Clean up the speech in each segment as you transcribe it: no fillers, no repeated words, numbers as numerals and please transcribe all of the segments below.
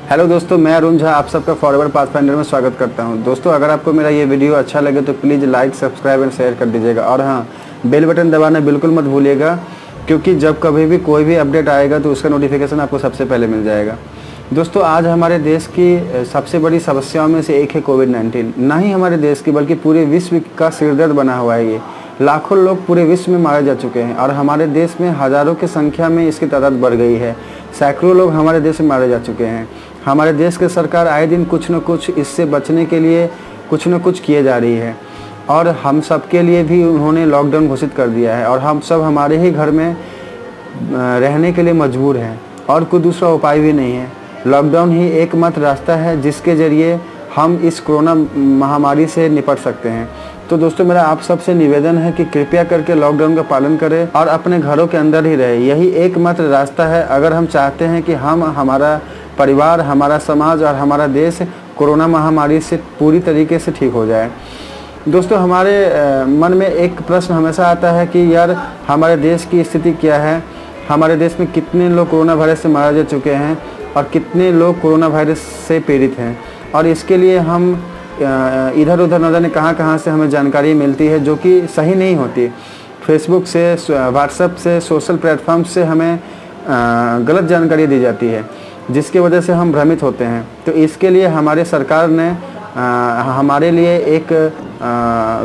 Hello दोस्तों, मैं अरुण झा आप सबका फॉरवर्ड पाथफाइंडर में स्वागत करता हूं। दोस्तों, अगर आपको मेरा ये वीडियो अच्छा लगे तो please like, subscribe and share कर दीजिएगा। और हाँ, बेल बटन दबाना बिल्कुल मत भूलिएगा, क्योंकि जब कभी भी कोई भी अपडेट आएगा तो उसका नोटिफिकेशन आपको सबसे पहले मिल जाएगा। दोस्तों, आज हमारे देश की सबसे बड़ी समस्याओं में से एक है कोविड-19। ना ही हमारे देश की बल्कि पूरे विश्व का सिरदर्द बना हुआ है। ये लाखों लोग पूरे विश्व में मारे जा चुके हैं और हमारे देश में हज़ारों की संख्या में इसकी तादाद बढ़ गई है। सैकड़ों लोग हमारे देश में मारे जा चुके हैं। हमारे देश की सरकार आए दिन कुछ न कुछ इससे बचने के लिए कुछ न कुछ किए जा रही है और हम सब के लिए भी उन्होंने लॉकडाउन घोषित कर दिया है और हम सब हमारे ही घर में रहने के लिए मजबूर हैं और कोई दूसरा उपाय भी नहीं है। लॉकडाउन ही एकमात्र रास्ता है जिसके ज़रिए हम इस कोरोना महामारी से निपट सकते हैं। तो दोस्तों, मेरा आप सबसे निवेदन है कि कृपया करके लॉकडाउन का पालन करें और अपने घरों के अंदर ही रहें। यही एकमात्र रास्ता है अगर हम चाहते हैं कि हमारा परिवार, हमारा समाज और हमारा देश कोरोना महामारी से पूरी तरीके से ठीक हो जाए। दोस्तों, हमारे मन में एक प्रश्न हमेशा आता है कि यार, हमारे देश की स्थिति क्या है, हमारे देश में कितने लोग कोरोना वायरस से मारे जा चुके हैं और कितने लोग कोरोना वायरस से पीड़ित हैं। और इसके लिए हम इधर उधर न जाने कहाँ से हमें जानकारी मिलती है जो कि सही नहीं होती। फेसबुक से, व्हाट्सएप से, सोशल प्लेटफॉर्म से हमें गलत जानकारी दी जाती है, जिसकी वजह से हम भ्रमित होते हैं। तो इसके लिए हमारे सरकार ने हमारे लिए एक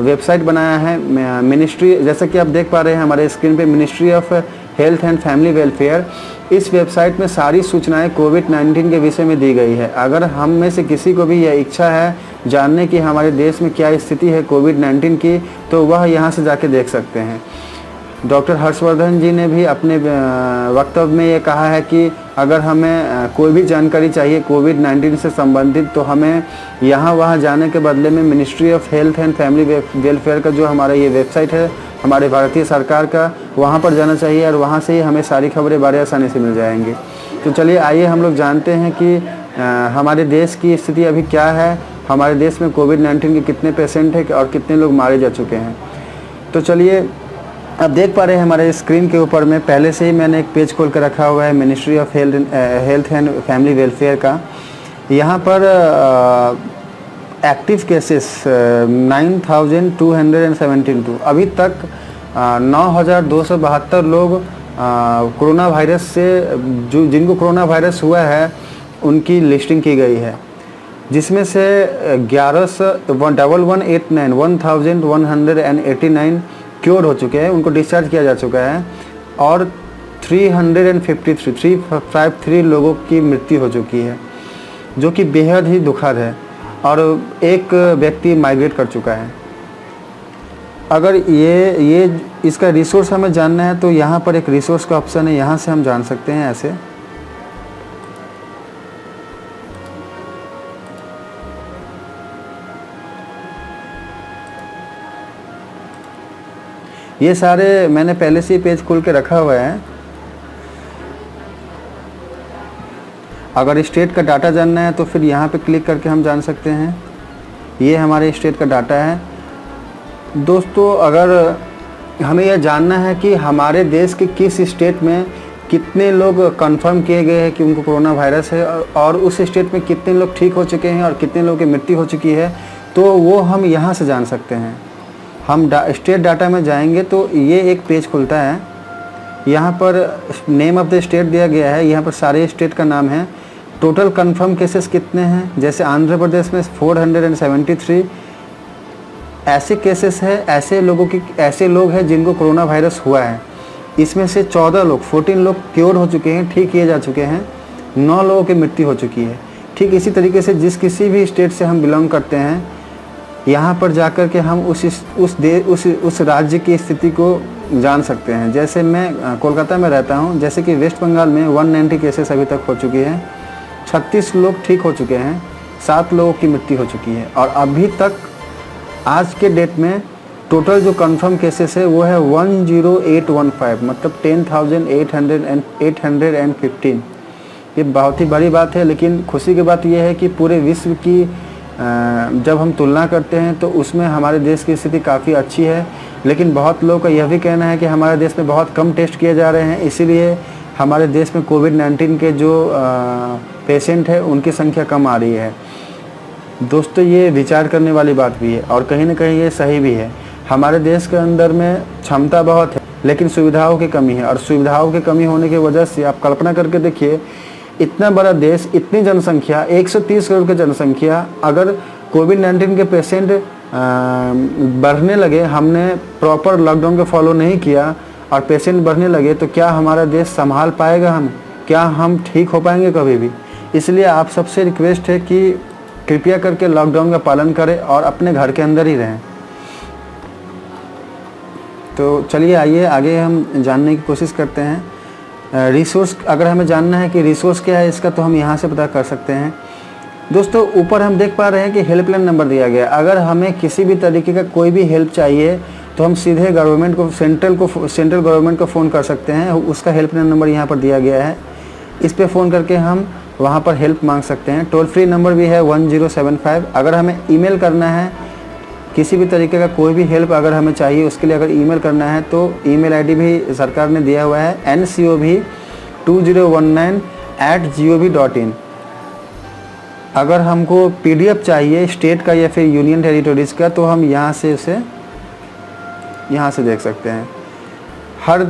वेबसाइट बनाया है, मिनिस्ट्री, जैसा कि आप देख पा रहे हैं हमारे स्क्रीन पे, ministry of health and family welfare. इस वेबसाइट में सारी सूचनाएं कोविड-19 के विषय में दी गई है। अगर हम में से किसी को भी यह इच्छा है जानने की हमारे देश में क्या स्थिति है कोविड-19 की, तो वह यहां से जाके देख सकते हैं। डॉक्टर हर्षवर्धन जी ने भी अपने वक्तव्य में ये कहा है कि अगर हमें कोई भी जानकारी चाहिए कोविड-19 से संबंधित तो हमें यहाँ वहाँ जाने के बदले में ministry of health and family welfare का जो हमारा ये वेबसाइट है हमारे भारतीय सरकार का, वहाँ पर जाना चाहिए और वहाँ से ही हमें सारी खबरें बड़े आसानी से मिल जाएंगी। तो चलिए आइए हम लोग जानते हैं कि हमारे देश की स्थिति अभी क्या है, हमारे देश में कोविड-19 के कितने पेशेंट हैं और कितने लोग मारे जा चुके हैं। तो चलिए, अब देख पा रहे हैं हमारे स्क्रीन के ऊपर में पहले से ही मैंने एक पेज खोल कर रखा हुआ है ministry of health and family welfare का। यहाँ पर एक्टिव केसेस 9,272, अभी तक 9,272 लोग कोरोना वायरस से जिनको कोरोना वायरस हुआ है उनकी लिस्टिंग की गई है, जिसमें से 1189 क्योर हो चुके हैं, उनको डिस्चार्ज किया जा चुका है और 353 लोगों की मृत्यु हो चुकी है, जो कि बेहद ही दुखद है और एक व्यक्ति माइग्रेट कर चुका है। अगर ये इसका रिसोर्स हमें जानना है तो यहाँ पर एक रिसोर्स का ऑप्शन है, यहाँ से हम जान सकते हैं। ऐसे ये सारे मैंने पहले से ही पेज खोल के रखा हुआ है। अगर स्टेट का डाटा जानना है तो फिर यहाँ पे क्लिक करके हम जान सकते हैं। ये हमारे स्टेट का डाटा है। दोस्तों, अगर हमें यह जानना है कि हमारे देश के किस स्टेट में कितने लोग कंफर्म किए गए हैं कि उनको कोरोना वायरस है और उस स्टेट में कितने लोग ठीक हो चुके हैं और कितने लोगों की मृत्यु हो चुकी है, तो वो हम यहाँ से जान सकते हैं। हम स्टेट डाटा में जाएंगे तो ये एक पेज खुलता है। यहाँ पर नेम ऑफ द स्टेट दिया गया है, यहाँ पर सारे स्टेट का नाम है। टोटल कंफर्म केसेस कितने हैं, जैसे आंध्र प्रदेश में 473 ऐसे केसेस है, ऐसे लोग हैं जिनको कोरोना वायरस हुआ है। इसमें से 14 लोग क्योर हो चुके हैं, ठीक किए जा चुके हैं। 9 लोगों की मृत्यु हो चुकी है। ठीक इसी तरीके से जिस किसी भी स्टेट से हम बिलोंग करते हैं, यहाँ पर जाकर के हम उस राज्य की स्थिति को जान सकते हैं। जैसे मैं कोलकाता में रहता हूँ, जैसे कि वेस्ट बंगाल में 190 केसेस अभी तक हो चुकी है, 36 लोग ठीक हो चुके हैं, 7 लोगों की मृत्यु हो चुकी है और अभी तक आज के डेट में टोटल जो कंफर्म केसेस है वो है 10815, मतलब 10,815। ये बहुत ही बड़ी बात है, लेकिन खुशी की बात यह है कि पूरे विश्व की जब हम तुलना करते हैं तो उसमें हमारे देश की स्थिति काफ़ी अच्छी है। लेकिन बहुत लोगों का यह भी कहना है कि हमारे देश में बहुत कम टेस्ट किए जा रहे हैं, इसीलिए हमारे देश में कोविड-19 के जो पेशेंट है उनकी संख्या कम आ रही है। दोस्तों ये विचार करने वाली बात भी है और कहीं ना कहीं ये सही भी है। हमारे देश के अंदर में क्षमता बहुत है लेकिन सुविधाओं की कमी है, और सुविधाओं की कमी होने की वजह से आप कल्पना करके देखिए, इतना बड़ा देश, इतनी जनसंख्या, 130 करोड़ की जनसंख्या, अगर कोविड-19 के पेशेंट बढ़ने लगे, हमने प्रॉपर लॉकडाउन को फॉलो नहीं किया और पेशेंट बढ़ने लगे, तो क्या हमारा देश संभाल पाएगा? क्या हम ठीक हो पाएंगे कभी भी? इसलिए आप सबसे रिक्वेस्ट है कि कृपया करके लॉकडाउन का पालन करें और अपने घर के अंदर ही रहें। तो चलिए आइए आगे हम जानने की कोशिश करते हैं। रिसोर्स, अगर हमें जानना है कि रिसोर्स क्या है इसका, तो हम यहाँ से पता कर सकते हैं। दोस्तों ऊपर हम देख पा रहे हैं कि हेल्पलाइन नंबर दिया गया है। अगर हमें किसी भी तरीके का कोई भी हेल्प चाहिए तो हम सीधे गवर्नमेंट को, सेंट्रल गवर्नमेंट को फ़ोन कर सकते हैं। उसका हेल्पलाइन नंबर यहाँ पर दिया गया है। इस पर फ़ोन करके हम वहाँ पर हेल्प मांग सकते हैं। टोल फ्री नंबर भी है 1075। अगर हमें ईमेल करना है, किसी भी तरीके का कोई भी हेल्प अगर हमें चाहिए, उसके लिए अगर ईमेल करना है तो ईमेल आईडी भी सरकार ने दिया हुआ है, ncov2019@gov.in। अगर हमको पीडीएफ चाहिए स्टेट का या फिर यूनियन टेरिटोरीज़ का, तो हम यहाँ से उसे यहाँ से देख सकते हैं। हर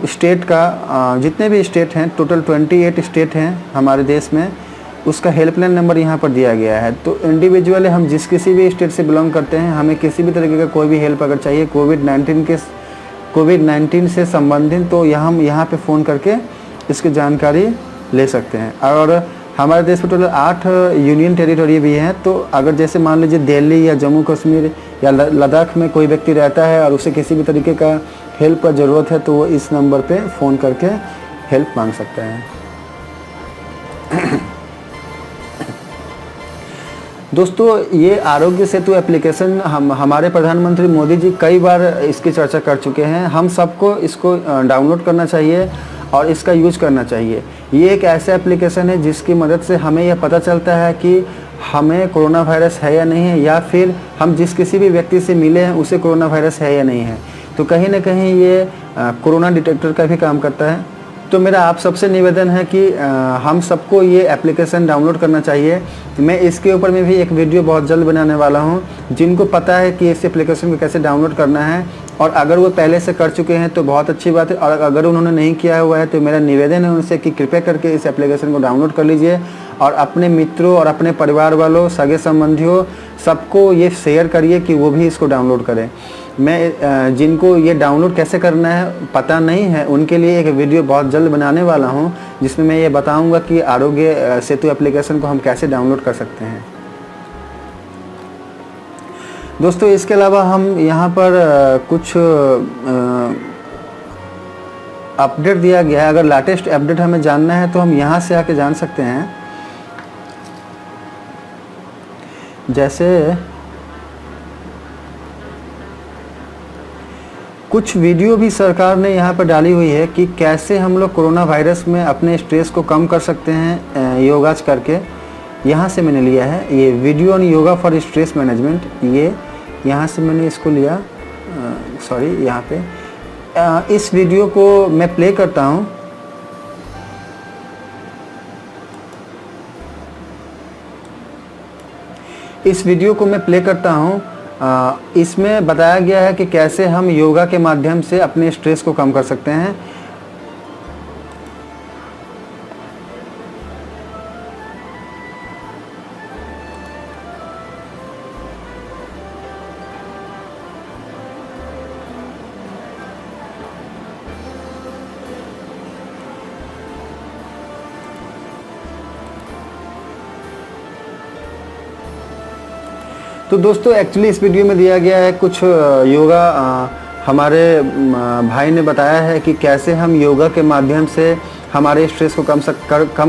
स्टेट का, जितने भी स्टेट हैं, टोटल 28 स्टेट हैं हमारे देश में, उसका हेल्पलाइन नंबर यहाँ पर दिया गया है। तो इंडिविजुअली हम जिस किसी भी स्टेट से बिलोंग करते हैं, हमें किसी भी तरीके का कोई भी हेल्प अगर चाहिए कोविड-19 से संबंधित, तो हम यहाँ पे फ़ोन करके इसकी जानकारी ले सकते हैं। और हमारे देश में टोटल 8 यूनियन टेरिटोरी भी हैं। तो अगर जैसे मान लीजिए दिल्ली या जम्मू कश्मीर या लद्दाख में कोई व्यक्ति रहता है और उसे किसी भी तरीके का हेल्प का ज़रूरत है, तो वो इस नंबर पे फ़ोन करके हेल्प मांग सकते हैं। दोस्तों ये आरोग्य सेतु एप्लीकेशन हमारे प्रधानमंत्री मोदी जी कई बार इसकी चर्चा कर चुके हैं। हम सबको इसको डाउनलोड करना चाहिए और इसका यूज करना चाहिए। ये एक ऐसा एप्लीकेशन है जिसकी मदद से हमें यह पता चलता है कि हमें कोरोना वायरस है या नहीं है, या फिर हम जिस किसी भी व्यक्ति से मिले हैं उसे कोरोना वायरस है या नहीं है। तो कहीं ना कहीं ये कोरोना डिटेक्टर का भी काम करता है। तो मेरा आप सबसे निवेदन है कि हम सबको ये एप्लीकेशन डाउनलोड करना चाहिए। मैं इसके ऊपर में भी एक वीडियो बहुत जल्द बनाने वाला हूँ। जिनको पता है कि इस एप्लीकेशन को कैसे डाउनलोड करना है, और अगर वो पहले से कर चुके हैं तो बहुत अच्छी बात है, और अगर उन्होंने नहीं किया हुआ है तो मेरा निवेदन है उनसे कि कृपया करके इस एप्लीकेशन को डाउनलोड कर लीजिए और अपने मित्रों और अपने परिवार वालों, सगे संबंधियों, सबको ये शेयर करिए कि वो भी इसको डाउनलोड करें। मैं जिनको ये डाउनलोड कैसे करना है पता नहीं है, उनके लिए एक वीडियो बहुत जल्द बनाने वाला हूँ जिसमें मैं ये बताऊँगा कि आरोग्य सेतु एप्लीकेशन को हम कैसे डाउनलोड कर सकते हैं। दोस्तों इसके अलावा हम यहाँ पर कुछ अपडेट दिया गया है। अगर लेटेस्ट अपडेट हमें जानना है तो हम यहाँ से आके जान सकते हैं। जैसे कुछ वीडियो भी सरकार ने यहाँ पर डाली हुई है कि कैसे हम लोग कोरोना वायरस में अपने स्ट्रेस को कम कर सकते हैं योगा करके। यहाँ से मैंने लिया है ये video on yoga for stress management. ये यहाँ से मैंने इसको लिया, सॉरी, यहाँ पे इस वीडियो को मैं प्ले करता हूँ। इस वीडियो को मैं प्ले करता हूँ। इसमें बताया गया है कि कैसे हम योगा के माध्यम से अपने स्ट्रेस को कम कर सकते हैं। तो दोस्तों एक्चुअली इस वीडियो में दिया गया है कुछ योगा, हमारे भाई ने बताया है कि कैसे हम योगा के माध्यम से हमारे स्ट्रेस को कम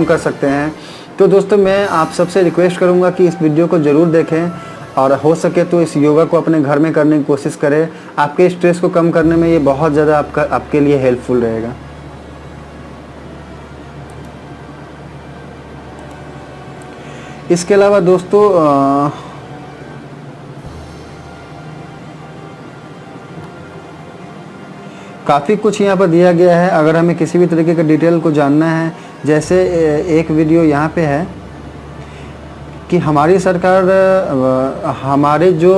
कर सकते हैं। तो दोस्तों मैं आप सबसे रिक्वेस्ट करूंगा कि इस वीडियो को ज़रूर देखें और हो सके तो इस योगा को अपने घर में करने की कोशिश करें। आपके स्ट्रेस को कम करने में ये बहुत ज़्यादा आपके लिए हेल्पफुल रहेगा। इसके अलावा दोस्तों काफ़ी कुछ यहाँ पर दिया गया है। अगर हमें किसी भी तरीके के डिटेल को जानना है, जैसे एक वीडियो यहाँ पे है कि हमारी सरकार हमारे जो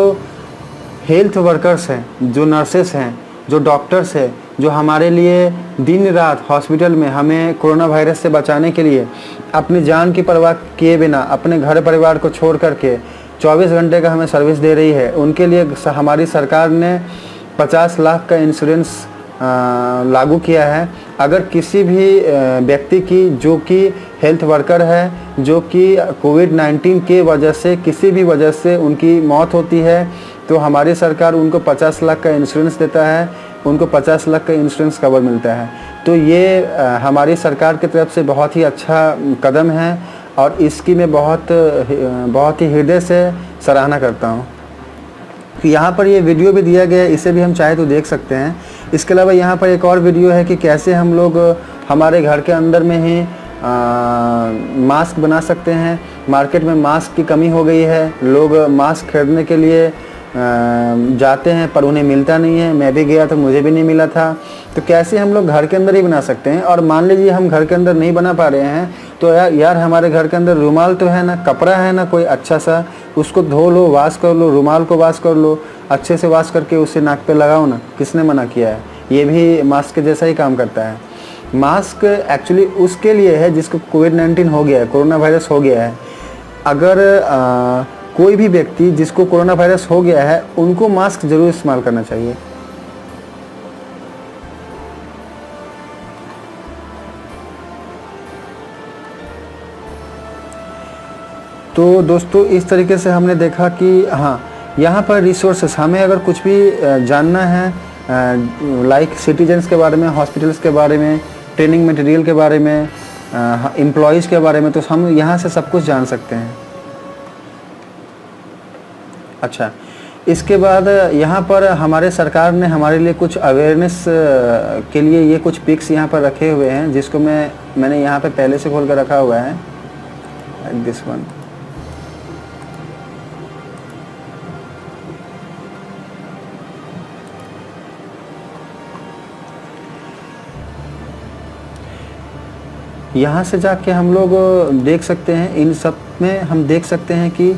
हेल्थ वर्कर्स हैं, जो नर्सेस हैं, जो डॉक्टर्स हैं, जो हमारे लिए दिन रात हॉस्पिटल में हमें कोरोना वायरस से बचाने के लिए अपनी जान की परवाह किए बिना अपने घर परिवार को छोड़ करके 24 घंटे का हमें सर्विस दे रही है, उनके लिए हमारी सरकार ने 50 लाख का इंश्योरेंस लागू किया है। अगर किसी भी व्यक्ति की जो कि हेल्थ वर्कर है, जो कि कोविड-19 के वजह से किसी भी वजह से उनकी मौत होती है, तो हमारी सरकार उनको 50 लाख का इंश्योरेंस देता है, उनको 50 लाख का इंश्योरेंस कवर मिलता है। तो ये हमारी सरकार की तरफ से बहुत ही अच्छा कदम है और इसकी मैं बहुत ही हृदय से सराहना करता हूँ। यहाँ पर ये वीडियो भी दिया गया है, इसे भी हम चाहे तो देख सकते हैं। इसके अलावा यहाँ पर एक और वीडियो है कि कैसे हम लोग हमारे घर के अंदर में ही मास्क बना सकते हैं। मार्केट में मास्क की कमी हो गई है, लोग मास्क खरीदने के लिए जाते हैं पर उन्हें मिलता नहीं है। मैं भी गया तो मुझे भी नहीं मिला था। तो कैसे हम लोग घर के अंदर ही बना सकते हैं। और मान लीजिए हम घर के अंदर नहीं बना पा रहे हैं तो यार हमारे घर के अंदर रुमाल तो है ना, कपड़ा है ना कोई अच्छा सा, उसको धो लो, वाश कर लो, रुमाल को वाश कर लो, अच्छे से वाश करके उसे नाक पे लगाओ ना। किसने मना किया है? ये भी मास्क के जैसा ही काम करता है। मास्क एक्चुअली उसके लिए है जिसको कोविड-19 हो गया है, कोरोना वायरस हो गया है। अगर कोई भी व्यक्ति जिसको कोरोना वायरस हो गया है, उनको मास्क ज़रूर इस्तेमाल करना चाहिए। तो दोस्तों इस तरीके से हमने देखा कि हाँ, यहाँ पर रिसोर्सेस हमें अगर कुछ भी जानना है, लाइक सिटीजन्स के बारे में, हॉस्पिटल्स के बारे में, ट्रेनिंग मटेरियल के बारे में, एम्प्लॉयज़ के बारे में, तो हम यहाँ से सब कुछ जान सकते हैं। अच्छा, इसके बाद यहाँ पर हमारे सरकार ने हमारे लिए कुछ अवेयरनेस के लिए ये कुछ पिक्स यहाँ पर रखे हुए हैं, जिसको मैंने यहाँ पे पहले से खोल कर रखा हुआ है, लाइक दिस वन। यहाँ से जाके हम लोग देख सकते हैं, इन सब में हम देख सकते हैं कि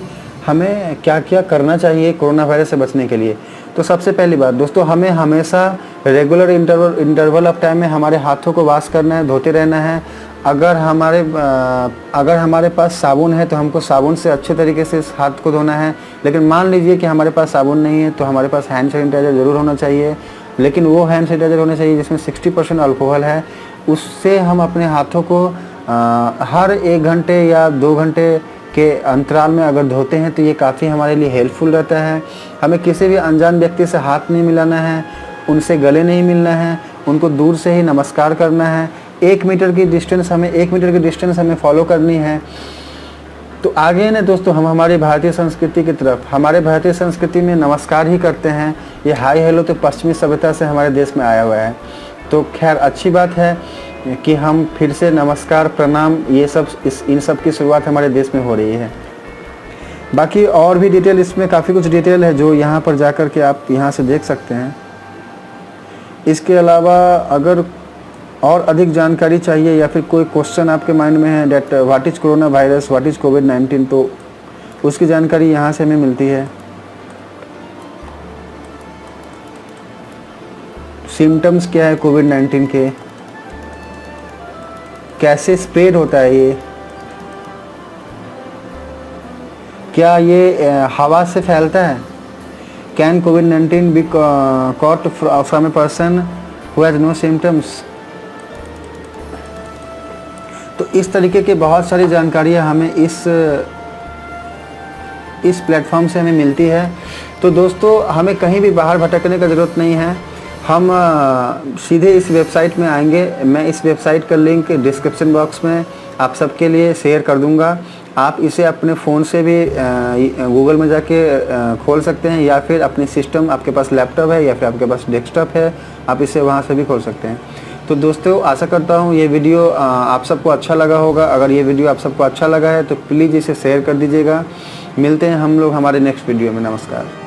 हमें क्या क्या करना चाहिए कोरोना वायरस से बचने के लिए। तो सबसे पहली बात दोस्तों, हमें हमेशा रेगुलर इंटरवल ऑफ टाइम में हमारे हाथों को वॉश करना है, धोते रहना है। अगर हमारे पास साबुन है तो हमको साबुन से अच्छे तरीके से इस हाथ को धोना है। लेकिन मान लीजिए कि हमारे पास साबुन नहीं है तो हमारे पास हैंड सैनिटाइज़र ज़रूर होना चाहिए, लेकिन वो हैंड सैनिटाइज़र होना चाहिए जिसमें 60% अल्कोहल है। उससे हम अपने हाथों को हर 1 घंटे या 2 घंटे के अंतराल में अगर धोते हैं तो ये काफ़ी हमारे लिए हेल्पफुल रहता है। हमें किसी भी अनजान व्यक्ति से हाथ नहीं मिलाना है, उनसे गले नहीं मिलना है, उनको दूर से ही नमस्कार करना है। 1 मीटर की डिस्टेंस हमें फॉलो करनी है। तो आगे ना दोस्तों, हम हमारी भारतीय संस्कृति की तरफ, हमारे भारतीय संस्कृति में नमस्कार ही करते हैं। ये हाय हेलो तो पश्चिमी सभ्यता से हमारे देश में आया हुआ है। तो खैर अच्छी बात है कि हम फिर से नमस्कार, प्रणाम, ये सब इन सब की शुरुआत हमारे देश में हो रही है। बाकी और भी डिटेल, इसमें काफ़ी कुछ डिटेल है जो यहाँ पर जाकर के आप यहाँ से देख सकते हैं। इसके अलावा अगर और अधिक जानकारी चाहिए या फिर कोई क्वेश्चन आपके माइंड में है that what is corona virus, what is कोविड-19, तो उसकी जानकारी यहाँ से हमें मिलती है। सिम्टम्स क्या है कोविड-19 के, कैसे स्प्रेड होता है ये, क्या ये हवा से फैलता है, कैन कोविड-19 be caught from a person who has no symptoms. तो इस तरीके के बहुत सारी जानकारियाँ हमें इस प्लेटफॉर्म से हमें मिलती है। तो दोस्तों हमें कहीं भी बाहर भटकने का ज़रूरत नहीं है, हम सीधे इस वेबसाइट में आएंगे। मैं इस वेबसाइट का लिंक डिस्क्रिप्शन बॉक्स में आप सबके लिए शेयर कर दूंगा। आप इसे अपने फ़ोन से भी गूगल में जाके खोल सकते हैं, या फिर अपनी सिस्टम, आपके पास लैपटॉप है या फिर आपके पास डेस्कटॉप है, आप इसे वहाँ से भी खोल सकते हैं। तो दोस्तों आशा करता हूँ ये वीडियो आप सबको अच्छा लगा होगा। अगर ये वीडियो आप सबको अच्छा लगा है तो प्लीज़ इसे शेयर कर दीजिएगा। मिलते हैं हम लोग हमारे नेक्स्ट वीडियो में। नमस्कार।